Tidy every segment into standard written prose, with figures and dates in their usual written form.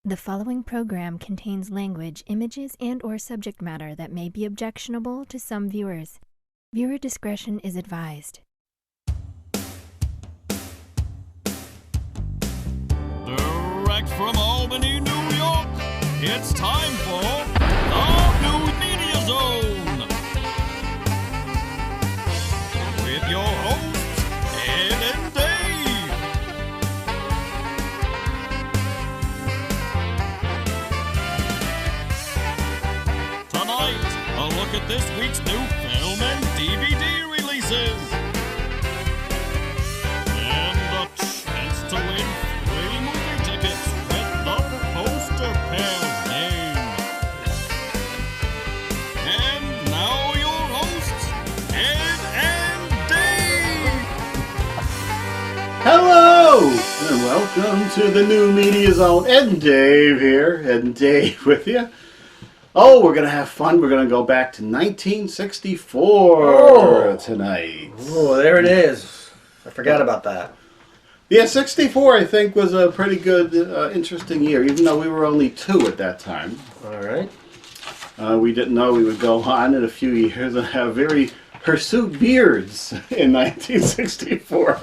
The following program contains language, images, and/or subject matter that may be objectionable to some viewers. Viewer discretion is advised. Direct from Albany, New York, it's time for the New Media Zone. With your hosts, Ed and Dave. Tonight, a look at this week's new film and DVD releases. And a chance to win free movie tickets with the poster pair's name. And now your hosts, Ed and Dave. Hello, and welcome to the New Media Zone. Ed and Dave here, Ed and Dave with you. Oh, we're going to have fun. We're going to go back to 1964 tonight. Oh, there it is. I forgot about that. Yeah, 64 I think was a pretty good, interesting year, even though we were only 2 at that time. All right. We didn't know we would go on in a few years and have very hirsute beards in 1964.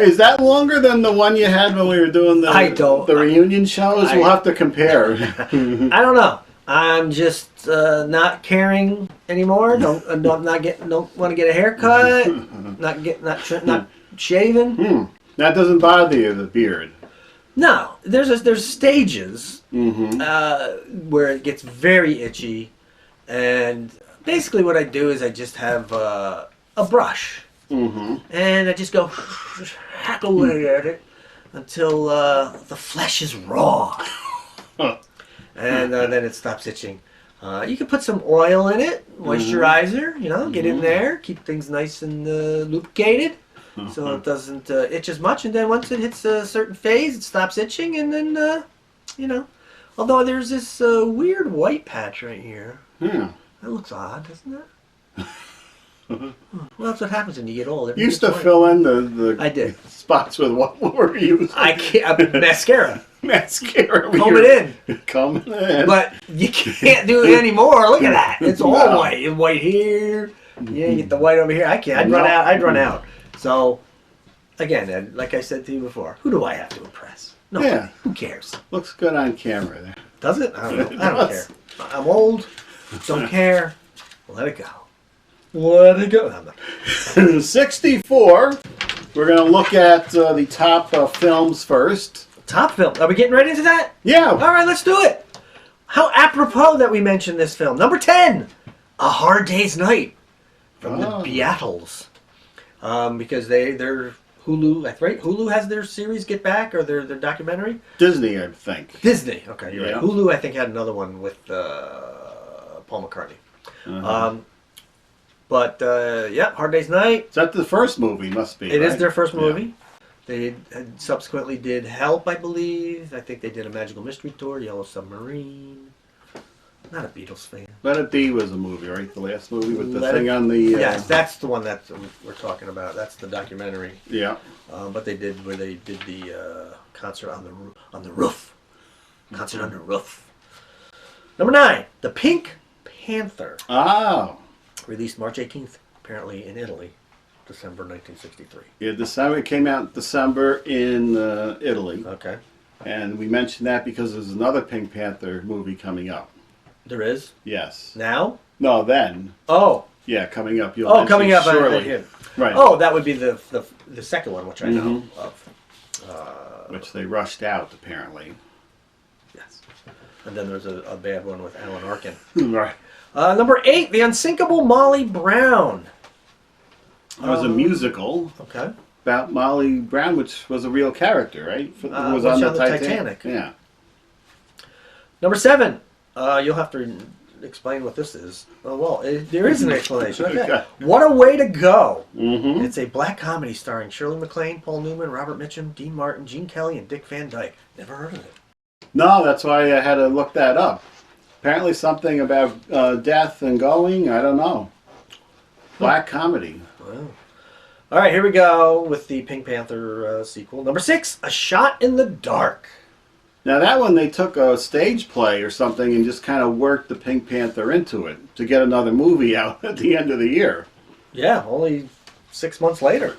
Is that longer than the one you had when we were doing the reunion shows? We'll have to compare. I don't know. I'm just not caring anymore. Don't want to get a haircut. Not shaving. That doesn't bother you, the beard? No. There's stages where it gets very itchy, and basically what I do is I just have a brush. And I just go hack away at it until the flesh is raw, and then it stops itching. You can put some oil in it, moisturizer, get in there, keep things nice and lubricated, so it doesn't itch as much. And then once it hits a certain phase, it stops itching, and then although there's this weird white patch right here. That looks odd, doesn't it? Well, that's what happens when you get old. You used to fill in the I did. spots with what were you using? Mascara. Mascara. Coming in. But you can't do it anymore. Look at that. It's all white. And white here. Yeah, you get the white over here. I can't. I'd run out. So, again, Ed, like I said to you before, who do I have to impress? No. Yeah. Who cares? Looks good on camera there. Does it? I don't know. I don't care. I'm old. Don't care. Let it go. Let it go. 64. We're going to look at the top films first. Top film. Are we getting right into that? Yeah. All right, let's do it. How apropos that we mentioned this film. Number 10, A Hard Day's Night from the Beatles. Because they're Hulu, that's right. Hulu has their series Get Back, or their documentary. Disney, I think. Disney. Okay, you're right. Hulu, I think, had another one with Paul McCartney. But, Hard Day's Night. Is that the first movie? Must be, It is their first movie. They subsequently did Help, I believe. I think they did a Magical Mystery Tour, Yellow Submarine. Not a Beatles fan. Let It Be was a movie, right? The last movie with the thing on the... Yes, that's the one that we're talking about. That's the documentary. Yeah. But they did the concert on the roof. Concert on the roof. Number 9, The Pink Panther. Oh. Released March 18th, apparently in Italy, December 1963. Yeah, December. It came out in December in Italy. Okay. And we mentioned that because there's another Pink Panther movie coming up. There is? Yes. Now? No, then. Oh. Yeah, coming up. Coming up. Shortly. Right. Oh, that would be the second one, which I know of. Which they rushed out, apparently. Yes. And then there's a bad one with Alan Arkin. Right. Number 8, The Unsinkable Molly Brown. It was a musical. Okay. About Molly Brown, which was a real character, right? Who was on the Titanic. Yeah. Number 7. You'll have to explain what this is. Oh, well, there is an explanation. Okay. What a Way to Go. It's a black comedy starring Shirley MacLaine, Paul Newman, Robert Mitchum, Dean Martin, Gene Kelly, and Dick Van Dyke. Never heard of it. No, that's why I had to look that up. Apparently something about death and going. I don't know. Black comedy. Wow. All right, here we go with the Pink Panther sequel. Number 6, A Shot in the Dark. Now that one, they took a stage play or something and just kind of worked the Pink Panther into it to get another movie out at the end of the year. Yeah, only 6 months later.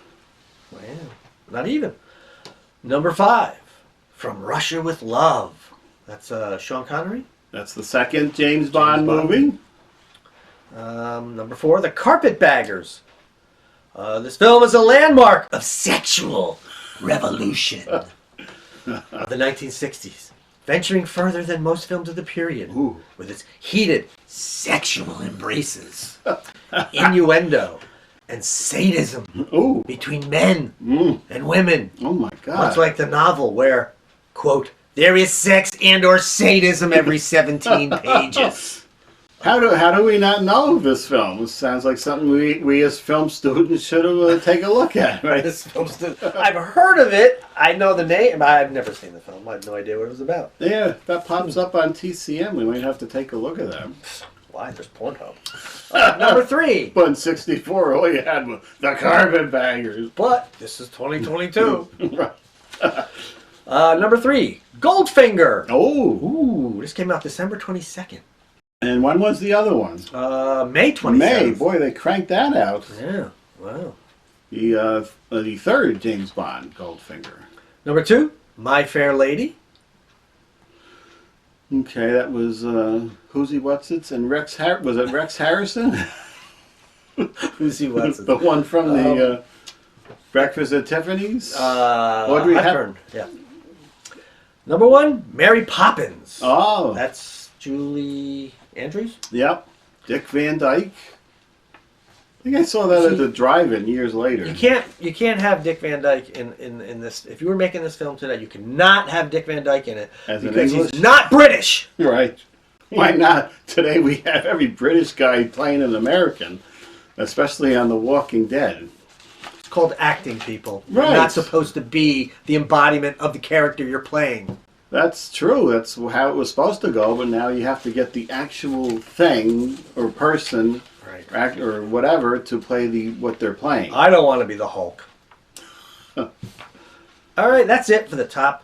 Wow, not even. Number 5, From Russia with Love. That's Sean Connery. That's the second James Bond movie. Number 4, The Carpetbaggers. This film is a landmark of sexual revolution of the 1960s, venturing further than most films of the period, with its heated sexual embraces, innuendo, and sadism between men and women. Oh my God. Much like the novel where, quote, there is sex and or sadism every 17 pages. How do we not know of this film? It sounds like something we as film students should have take a look at, right? I've heard of it. I know the name. I've never seen the film. I have no idea what it was about. Yeah, that pops up on TCM. We might have to take a look at that. Why? There's Pornhub. Number 3. But in '64, all you had was the Carpetbaggers. But this is 2022. Right. Number 3, Goldfinger. Oh. Ooh, this came out December 22nd. And when was the other one? May 27th. May. Boy, they cranked that out. Yeah. Wow. The third James Bond, Goldfinger. Number 2, My Fair Lady. Okay, that was Who's What's It and was it Rex Harrison? Who's What's It? The one from the Breakfast at Tiffany's. Audrey Hepburn. Yeah. Number 1, Mary Poppins. Oh, That's Julie Andrews. Yep. Dick Van Dyke. I think I saw that at the drive-in years later. You can't have Dick Van Dyke in this. If you were making this film today, you cannot have Dick Van Dyke in it because he's not British. Right. Why not? Today we have every British guy playing an American, especially on The Walking Dead. It's called acting, people. Right. You're not supposed to be the embodiment of the character you're playing. That's true. That's how it was supposed to go, but now you have to get the actual thing or person or whatever to play what they're playing. I don't want to be the Hulk. All right, that's it for the top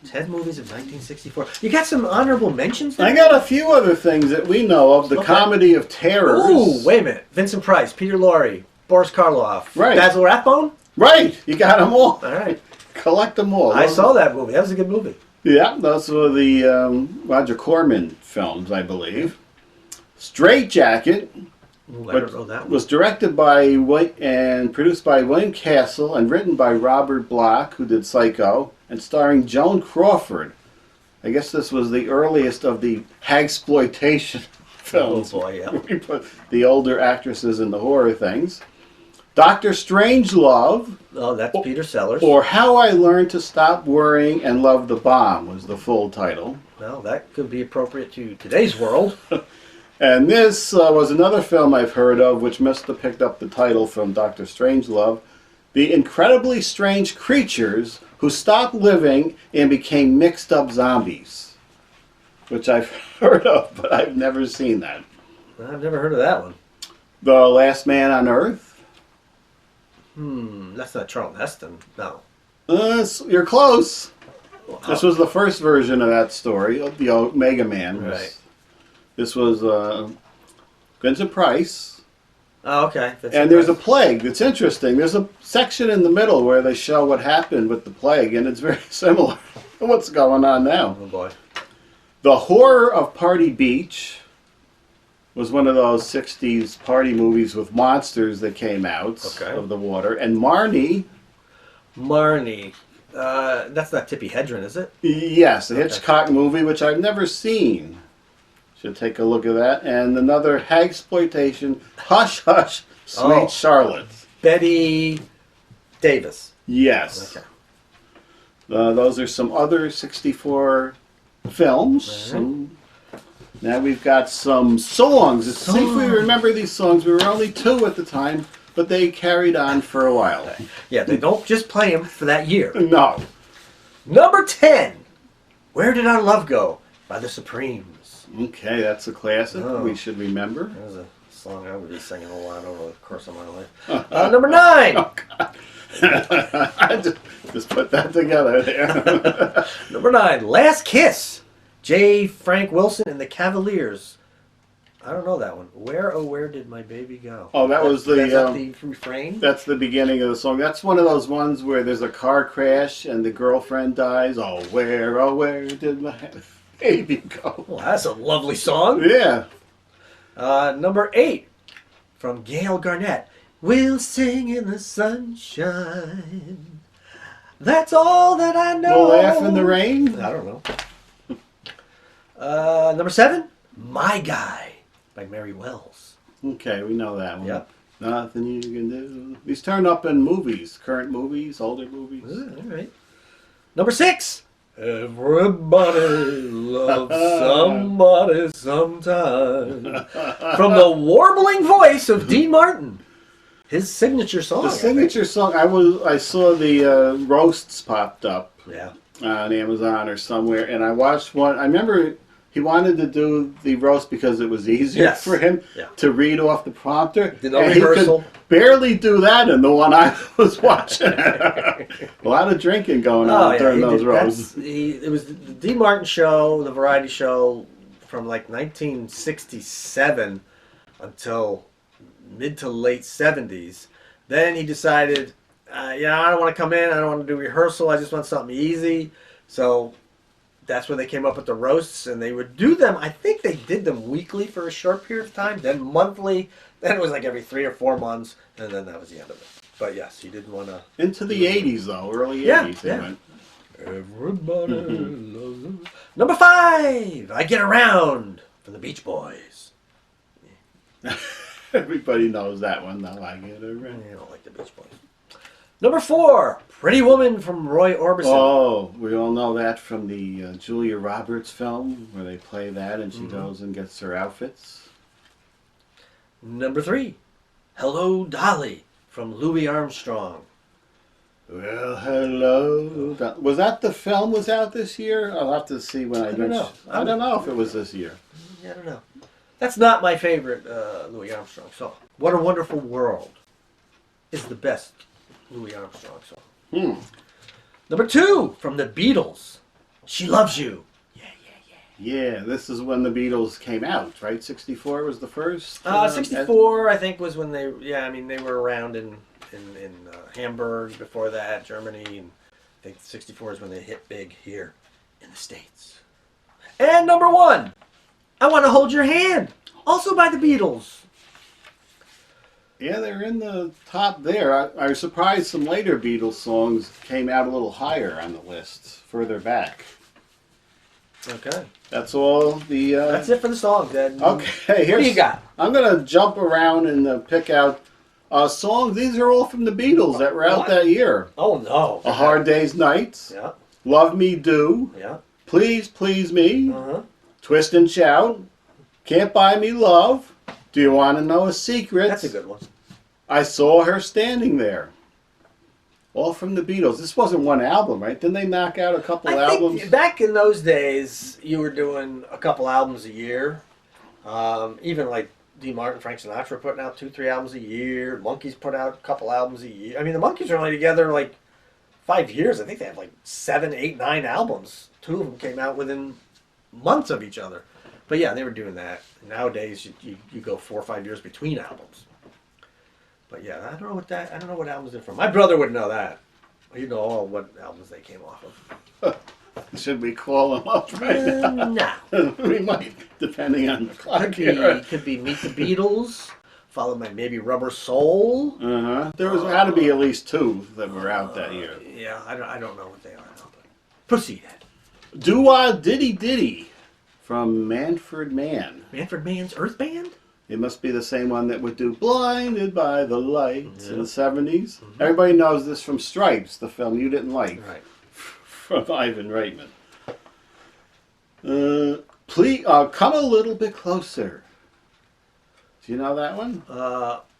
10 movies of 1964. You got some honorable mentions there? I got a few other things that we know of. The Comedy of Terrors. Ooh, wait a minute. Vincent Price, Peter Lorre, Boris Karloff, Right. Basil Rathbone? Right. You got them all. All right. Collect them all. I saw that movie. That was a good movie. Yeah, those were the Roger Corman films, I believe. Straight Jacket. Ooh, I don't know that one. Was directed by and produced by William Castle and written by Robert Bloch, who did Psycho, and starring Joan Crawford. I guess this was the earliest of the hagsploitation films. Oh boy, yeah. We put the older actresses in the horror things. Dr. Strangelove. Oh, that's Peter Sellers. Or How I Learned to Stop Worrying and Love the Bomb was the full title. Well, that could be appropriate to today's world. And this was another film I've heard of, which must have picked up the title from Dr. Strangelove. The Incredibly Strange Creatures Who Stopped Living and Became Mixed Up Zombies. Which I've heard of, but I've never seen that. I've never heard of that one. The Last Man on Earth. That's not Charlton Heston. No. You're close. Wow. This was the first version of that story, the Omega Man. Right. This was Vincent Price. Oh, okay. And there's a plague. It's interesting. There's a section in the middle where they show what happened with the plague, and it's very similar to what's going on now. Oh, boy. The Horror of Party Beach was one of those 60s party movies with monsters that came out of the water. And Marnie. That's not Tippi Hedren, is it? Yes, a Hitchcock movie, which I've never seen. Should take a look at that. And another hagsploitation, Hush Hush, Sweet Charlotte. Betty Davis. Yes. Okay. Those are some other 64 films. Now we've got some songs. Let's see if we remember these songs. We were only 2 at the time, but they carried on for a while. Yeah, they don't just play them for that year. No. Number 10, Where Did Our Love Go? By the Supremes. Okay, that's a classic. We should remember. That was a song I would be singing a lot over the course of my life. Number 9, I just put that together there. Number 9, Last Kiss. J. Frank Wilson and the Cavaliers. I don't know that one. Where, oh, where did my baby go? Oh, that's the refrain? That's the beginning of the song. That's one of those ones where there's a car crash and the girlfriend dies. Oh, where did my baby go? Well, that's a lovely song. Yeah. Number 8, from Gail Garnett. We'll sing in the sunshine. That's all that I know. We'll laugh in the rain? I don't know. Number 7, My Guy by Mary Wells. Okay, we know that one. Yep. Nothing you can do. These turn up in movies, current movies, older movies. All right. Number 6, Everybody loves somebody sometime. From the warbling voice of Dean Martin. His signature song. The signature song. I saw the roasts popped up. Yeah. On Amazon or somewhere, and I watched one. I remember he wanted to do the roast because it was easier for him to read off the prompter. Did no rehearsal. He could barely do that in the one I was watching. A lot of drinking going on during those roasts. It was the Dean Martin show, the variety show, from like 1967 until mid to late 70s. Then he decided, I don't want to come in. I don't want to do rehearsal. I just want something easy. So that's when they came up with the roasts, and they would do them. I think they did them weekly for a short period of time, then monthly. Then it was like every 3 or 4 months, and then that was the end of it. But yes, he didn't want to. Into the 80s, though, early 80s. They went. Everybody loves it. Number 5, I Get Around from the Beach Boys. Everybody knows that one, though. I Get Around. I don't like the Beach Boys. Number 4, Pretty Woman from Roy Orbison. Oh, we all know that from the Julia Roberts film, where they play that and she goes and gets her outfits. Number 3, Hello, Dolly from Louis Armstrong. Well, hello. Was that the film was out this year? I'll have to see when I don't know. I don't know if it was this year. I don't know. That's not my favorite Louis Armstrong song. What a Wonderful World is the best Louis Armstrong song. Number 2, from the Beatles, She Loves You. Yeah, this is when the Beatles came out, right? 64 was the first? 64, I think, was when they were around in Hamburg before that, Germany, and I think 64 is when they hit big here in the States. And number 1, I Want to Hold Your Hand, also by the Beatles. Yeah, they're in the top there. I was surprised some later Beatles songs came out a little higher on the list, further back. Okay. That's all the... That's it for the songs, Ed. Okay, what do you got? I'm going to jump around and pick out songs. These are all from the Beatles that were out that year. Oh, no. A Hard Day's Night. Yeah. Love Me Do. Yeah. Please Please Me. Uh-huh. Twist and Shout. Can't Buy Me Love. Do You Want to Know a Secret? That's a good one. I Saw Her Standing There. All from the Beatles. This wasn't one album, right? Didn't they knock out a couple albums? Think back in those days, you were doing a couple albums a year. Even like Dean Martin, Frank Sinatra putting out 2-3 albums a year. Monkees put out a couple albums a year. I mean, the Monkees are only together like 5 years. I think they have like 7, 8, 9 albums. 2 of them came out within months of each other. But yeah, they were doing that. Nowadays, you go 4 or 5 years between albums. But yeah, I don't know what albums they're from. My brother would know that. He'd know all what albums they came off of. Should we call them up right now? No. We might, depending on the clock. Could be Meet the Beatles, followed by maybe Rubber Soul. There had to be at least 2 that were out that year. Yeah, I don't know what they are now, but proceed. Doo-Wah Diddy Diddy from Manfred Mann. Manfred Mann's Earth Band? It must be the same one that would do Blinded by the Lights in the 70s. Everybody knows this from Stripes, the film you didn't like. Right. From Ivan Reitman. Please, Come a Little Bit Closer. Do you know that one?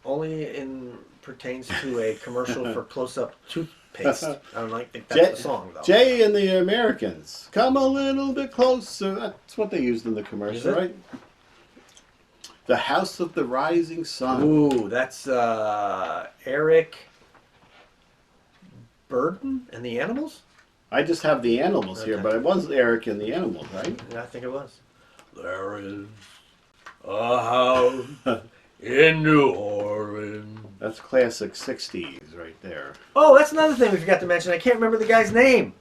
Only pertains to a commercial for close-up toothpaste. I don't think that's the song, though. Jay and the Americans. Come a little bit closer. That's what they used in the commercial, right? The House of the Rising Sun. Ooh, that's Eric. Burden and the Animals? I just have the Animals here, Okay. but it was Eric and the Animals, right? Yeah, I think it was. There is a house in New Orleans. That's classic 60s right there. Oh, that's another thing we forgot to mention. I can't remember the guy's name.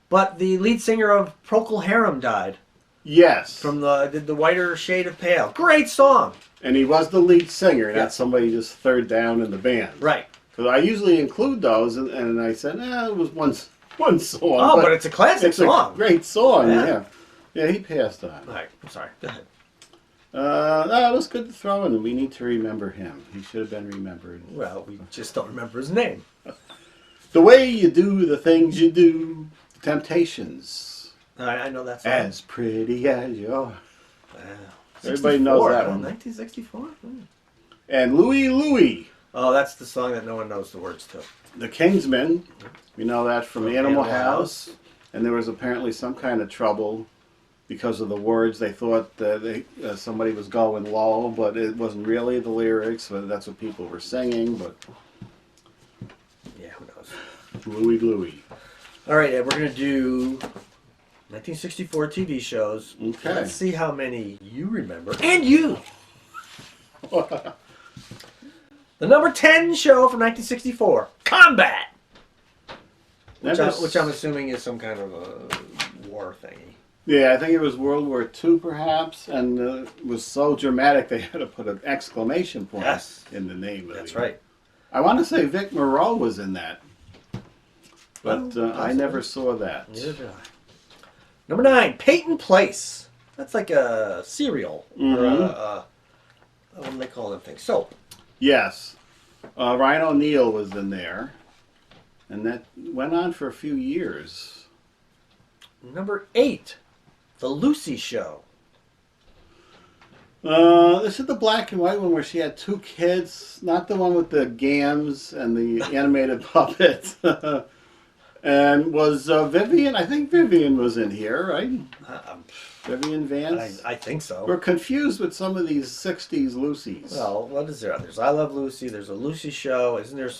But the lead singer of Procol Harum died. Yes. From the Whiter Shade of Pale. Great song. And he was the lead singer, not Yeah. somebody just third down in the band. Right. Because I usually include those, and I said, it was one song. Oh, but it's a classic song. A great song, Yeah. yeah. Yeah, he passed on. All right, I'm sorry. Go ahead. No, it was good to throw in. We need to remember him. He should have been remembered. Well, we just don't remember his name. The way you do the things you do, the Temptations. All right, I know that song. As pretty as you are. Wow. Everybody knows 64, that huh? one. 1964? Hmm. And Louie Louie, Oh, that's the song that no one knows the words to. the Kingsmen. We know that from Animal Animal House. And there was apparently some kind of trouble because of the words. They thought that somebody was going low, but it wasn't really the lyrics. But that's what people were singing. But Yeah, who knows? Louie Louie. All right, Ed, we're going to do 1964 TV shows. Okay. Let's see how many you remember. And you! The number 10 show from 1964, Combat! Which I'm assuming is some kind of a war thingy. Yeah, I think it was World War II, perhaps, and it was so dramatic they had to put an exclamation point in the name of it. That's right. I want to say Vic Morrow was in that, but I never saw that. Neither did I. Number 9, Peyton Place. That's like a cereal. Or what do they call them things? Soap. Yes. Ryan O'Neal was in there, and that went on for a few years. Number 8, The Lucy Show. This is the black and white one where she had 2 kids, not the one with the gams and the animated puppets. And was Vivian, I think Vivian was in here, right? Vivian Vance? I think so. We're confused with some of these 60s Lucys. Well, what is there? There's I Love Lucy. There's a Lucy Show. Isn't there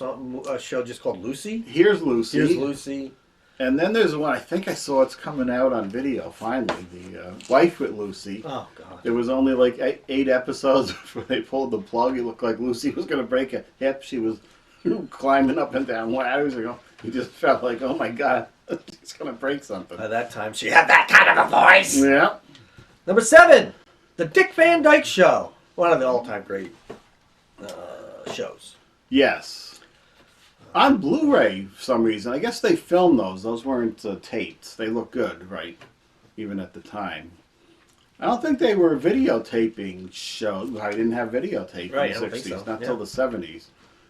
a show just called Lucy? Here's Lucy. Here's Lucy. And then there's one, I think I saw it's coming out on video finally, the Wife with Lucy. Oh, God. There was only like 8 episodes before they pulled the plug. It looked like Lucy was going to break a hip. She was climbing up and down ladders. You just felt like, oh my God, she's going to break something. By that time, she had that kind of a voice. Yeah. Number 7, The Dick Van Dyke Show. One of the all-time great shows. Yes. On Blu-ray, for some reason, I guess they filmed those. Those weren't taped. They look good, right? Even at the time. I don't think they were videotaping shows. I didn't have videotape Right, I in don't the 60s, think so. not till the 70s.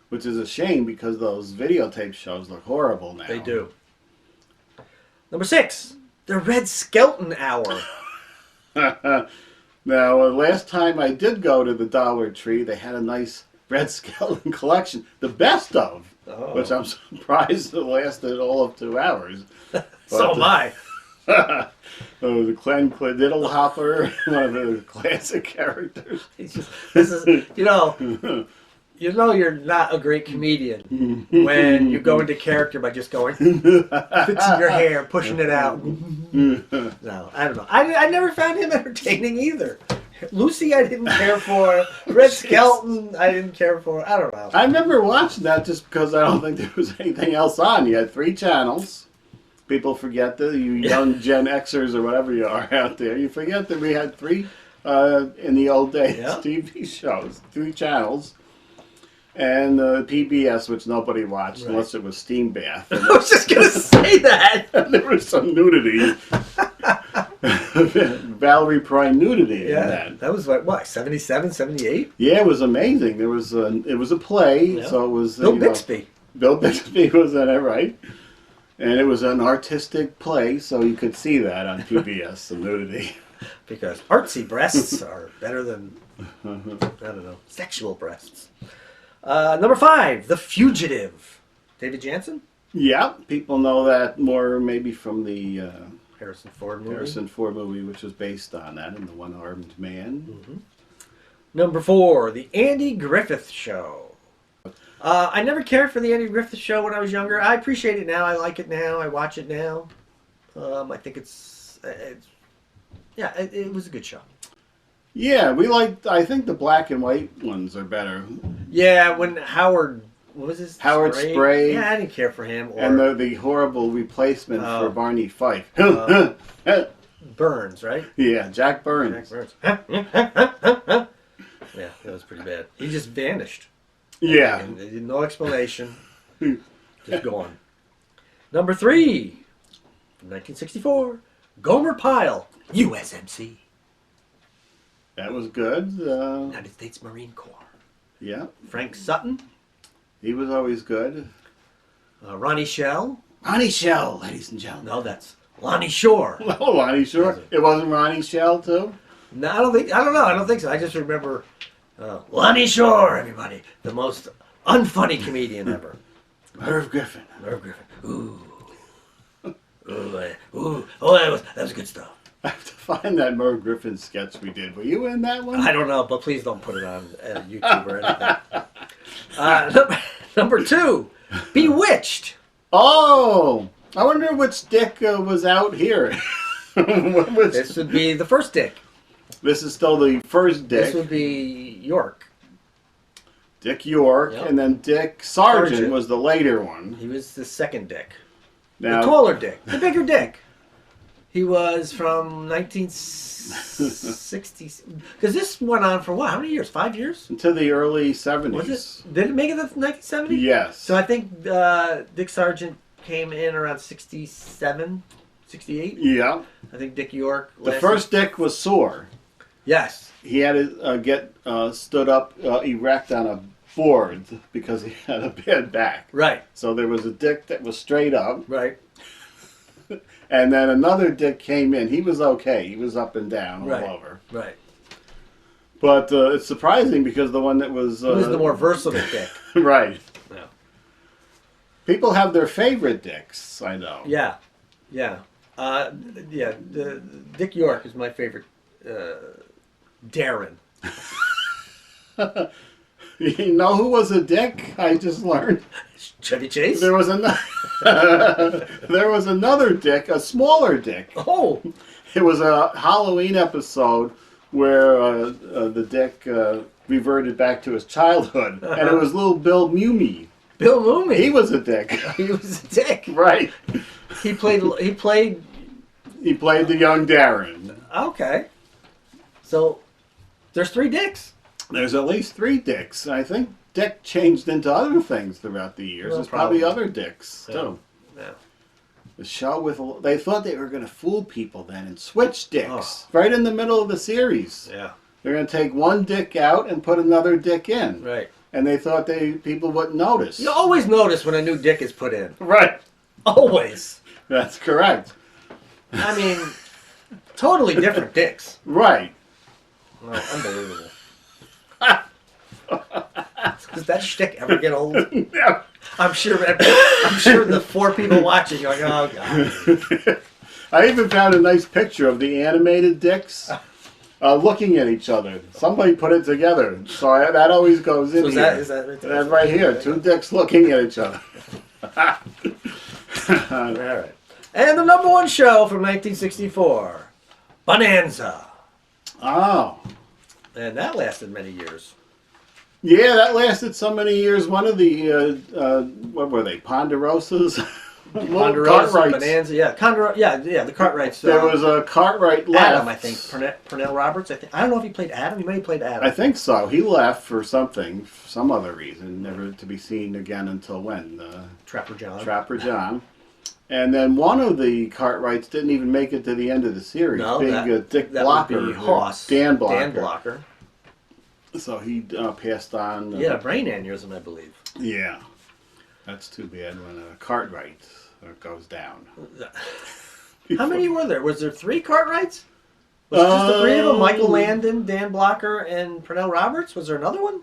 Which is a shame because those videotape shows look horrible now. They do. Number 6, The Red Skelton Hour. Now, last time I did go to the Dollar Tree, they had a nice Red Skelton collection. The best of. Which I'm surprised it lasted all of 2 hours. So am I. The Glenn Diddlehopper, one of the classic characters. This is, you know you're not a great comedian when you go into character by just going, fixing your hair, pushing it out. No, I don't know. I never found him entertaining either. Lucy, I didn't care for. Red Skelton, I didn't care for. I don't know. I remember watching that just because I don't think there was anything else on. You had 3 channels. People forget that, you young Gen Xers or whatever you are out there. You forget that we had 3 in the old days TV shows, 3 channels. And PBS, which nobody watched unless it was Steam Bath. I was just going to say that. And there was some nudity. Valerie Prime nudity in that. That was what, 77, 78? Yeah, it was amazing. It was a play, so it was... Bill Bixby. Bill Bixby was in it, right? And it was an artistic play, so you could see that on PBS, the nudity. Because artsy breasts are better than, I don't know, sexual breasts. Number 5, The Fugitive. David Jansen? Yeah, people know that more maybe from the Harrison Ford movie. Which was based on that, and The One-Armed Man. Number 4, The Andy Griffith Show. I never cared for the Andy Griffith Show when I was younger. I appreciate it now. I like it now. I watch it now. I think it was a good show. Yeah, I think the black and white ones are better. Yeah, when Howard, what was his? Howard Sprague. Yeah, I didn't care for him. And the horrible replacement for Barney Fife. Burns, right? Yeah, Jack Burns. Yeah, that was pretty bad. He just vanished. Yeah. And no explanation. Just gone. Number 3, from 1964, Gomer Pyle, USMC. That was good. United States Marine Corps. Yeah. Frank Sutton. He was always good. Ronnie Shell. Ronnie Shell, ladies and gentlemen. No, that's Lonnie Shore. Oh, Lonnie Shore. It wasn't Ronnie Shell, too? No, I don't know. I don't think so. I just remember Lonnie Shore, everybody. The most unfunny comedian ever. Merv Griffin. Ooh. That was good stuff. I have to find that Merv Griffin sketch we did. Were you in that one? I don't know, but please don't put it on YouTube or anything. Number 2, Bewitched. Oh! I wonder which Dick was out here. This would be the first Dick. This is still the first Dick. This would be York. Dick York, Yep. and then Dick Sargent was the later one. He was the second Dick. Now, The taller Dick. The bigger Dick. He was from 1960. Because this went on for what? How many years? 5 years? into the early 70s. Was it? Did it make it to 1970? Yes. So I think Dick Sargent came in around 67, 68. Yeah. I think Dick York. The first Dick was sore. Yes. He had to get stood up erect on a board because he had a bad back. Right. So there was a Dick that was straight up. Right. And then another Dick came in. He was okay. He was up and down all over. Right. But it's surprising because the one that was... He was the more versatile Dick. Right. Yeah. People have their favorite Dicks, I know. Yeah. Yeah. Dick York is my favorite. Darren. You know who was a Dick? I just learned. Chevy Chase? There was another. There was another Dick, a smaller Dick. Oh. It was a Halloween episode where the Dick reverted back to his childhood, and it was little Bill Mumey. Bill Mumey. He was a Dick. He was a Dick. Right. He played. He played the young Darren. Okay. So there's 3 Dicks. There's at least 3 Dicks. I think Dick changed into other things throughout the years. Well, There's probably other Dicks too. Yeah. The show they thought they were going to fool people then and switch Dicks right in the middle of the series. Yeah. They're going to take one Dick out and put another Dick in. Right. And they thought people wouldn't notice. You always notice when a new Dick is put in. Right. Always. That's correct. I mean, totally different Dicks. Right. Oh, unbelievable. Does that shtick ever get old? Yeah. I'm sure the 4 people watching are like, oh god. I even found a nice picture of the animated Dicks looking at each other. Somebody put it together, so that always goes in here. Is that right there? That's right here. 2 Dicks looking at each other. All right. And the number 1 show from 1964, Bonanza. Oh. And that lasted many years. Yeah, that lasted so many years. One of the, what were they, Ponderosas? Ponderosa, Bonanza, yeah. The Cartwrights. There was a Cartwright left. Adam, I think. Pernell Roberts, I think. I don't know if he played Adam. He may have played Adam. I think so. He left for some other reason, never to be seen again until when? Trapper John. Trapper John. And then one of the Cartwrights didn't even make it to the end of the series. No, Dick that Blocker. would be Hoss. Dan Blocker. Dan Blocker. So he passed on. He had a brain aneurysm, I believe. Yeah. That's too bad when a Cartwright goes down. How many were there? Was there 3 Cartwrights? Was it just the 3 of them? Michael Landon, Dan Blocker, and Pernell Roberts? Was there another one?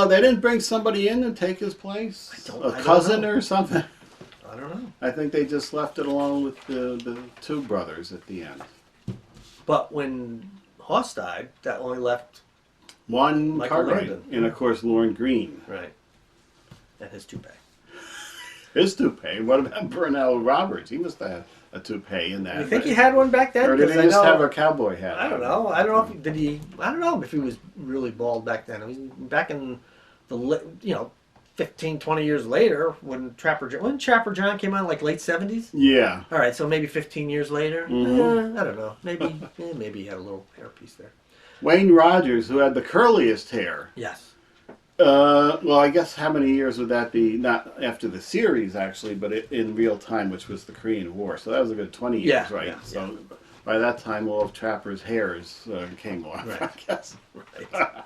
They didn't bring somebody in to take his place? A cousin or something? I don't know. I think they just left it along with the 2 brothers at the end. But when Hoss died, that only left one Michael Cartwright. Landon. And of course Lauren Green. Right. and his toupee. His toupee? What about Burnell Roberts? He must have a toupee in that. You think he had one back then? Or did he just have a cowboy hat? I don't know. I don't know I don't know if he was really bald back then. I mean, back in the 15, 20 years later when Trapper John came on, like late 70s? Yeah. All right, so maybe 15 years later. Mm-hmm. I don't know. Maybe he had a little hairpiece there. Wayne Rogers, who had the curliest hair. Yes. Well, I guess how many years would that be? Not after the series, actually, but in real time, which was the Korean War. So that was a good 20 years, right? Yeah, so by that time, all of Trapper's hairs came off, right. I guess. Right.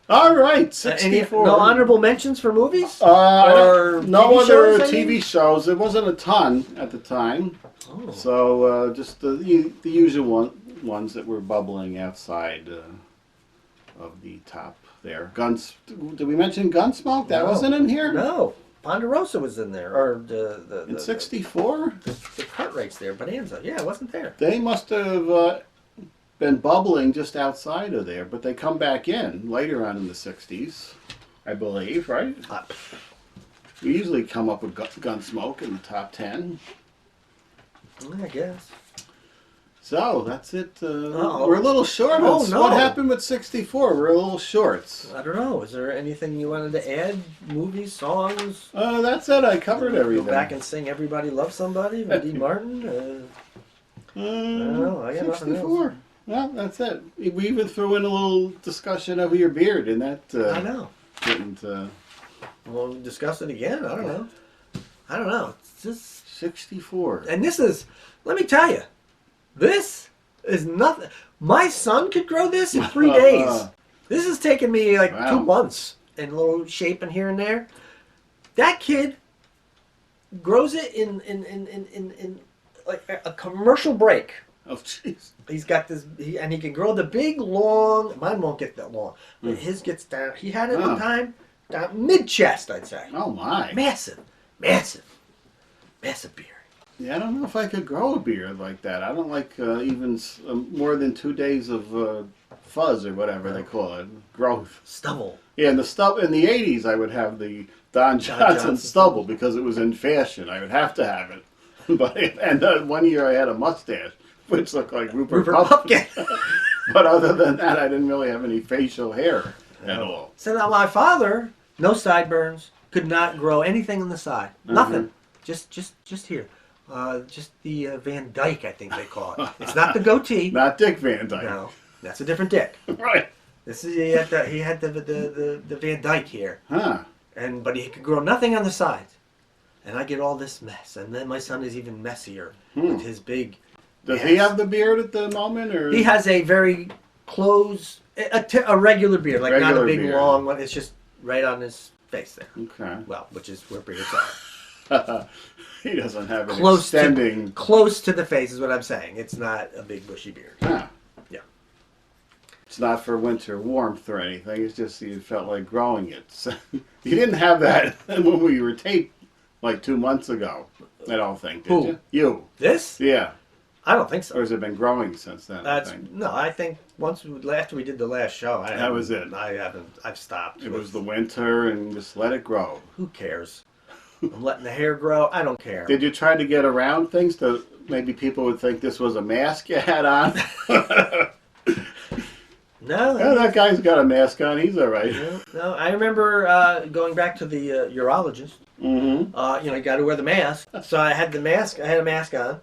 All right, 64. No honorable mentions for movies? Or no TV other shows, TV shows. There wasn't a ton at the time. Oh. So just the usual ones that were bubbling outside of the top there. Did we mention Gunsmoke? That wasn't in here? No. Ponderosa was in there. Or in 64? The cart race there, Bonanza. Yeah, it wasn't there. They must have been bubbling just outside of there, but they come back in later on in the 60s, I believe, right? We usually come up with Gunsmoke in the top 10. I guess. So, that's it. We're a little short. Oh, no. What happened with 64? We're a little shorts. I don't know. Is there anything you wanted to add? Movies, songs? That's it. I covered everything. Go back and sing Everybody Loves Somebody by Dean Martin? I don't know. I got 64. Well, that's it. We even threw in a little discussion over your beard, and that I know. didn't. We'll discuss it again. I don't know. It's just 64. And this is, let me tell you, this is nothing. My son could grow this in 3 days. This has taken me like 2 months and a little shaping here and there. That kid grows it in like a commercial break. Oh, jeez. He's got this, and he can grow the big, long. Mine won't get that long, but his gets down. He had it one time down mid-chest, I'd say. Oh, my. Massive beard. Yeah, I don't know if I could grow a beard like that. I don't like even more than 2 days of fuzz or whatever they call it, growth. Stubble. Yeah, and in the 80s, I would have the Don Johnson stubble because it was in fashion. I would have to have it. And 1 year I had a mustache, which looked like Rupert Pupkin. But other than that, I didn't really have any facial hair at all. So now my father, no sideburns, could not grow anything on the side. Nothing. Just here. Just the Van Dyke, I think they call it. It's not the goatee. Not Dick Van Dyke. No, that's a different Dick. Right. This is he had the Van Dyke here. Huh. But he could grow nothing on the sides. And I get all this mess. And then my son is even messier with his big. Does he have the beard at the moment, or he has a very close, a regular beard, like not a big long one. It's just right on his face there. Okay. Well, which is where beards are. He doesn't have an extending. Close to the face is what I'm saying. It's not a big bushy beard. Huh. Yeah. It's not for winter warmth or anything. It's just you felt like growing it. So, you didn't have that when we were taped like 2 months ago. I don't think. Did you? You. This? Yeah. I don't think so. Or has it been growing since then? No, I think after we did the last show, that was it. I've stopped. It was the winter and just let it grow. Who cares? I'm letting the hair grow. I don't care. Did you try to get around things to maybe people would think this was a mask you had on? No. Yeah, that guy's got a mask on. He's all right. No, I remember going back to the urologist. Mm-hmm. You got to wear the mask. So I had the mask. I had a mask on,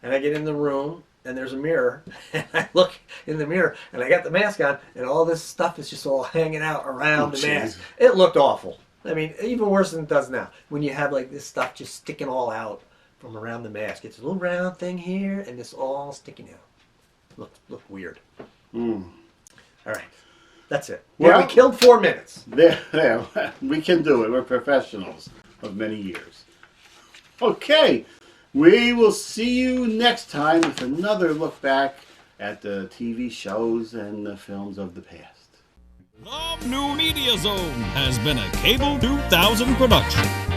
and I get in the room, and there's a mirror, and I look in the mirror, and I got the mask on, and all this stuff is just all hanging out around the mask. It looked awful. I mean, even worse than it does now. When you have like this stuff just sticking all out from around the mask. It's a little round thing here, and it's all sticking out. Look weird. All right. That's it. Well, we killed 4 minutes. There. We can do it. We're professionals of many years. Okay. We will see you next time with another look back at the TV shows and the films of the past. The New Media Zone has been a Cable 2000 production.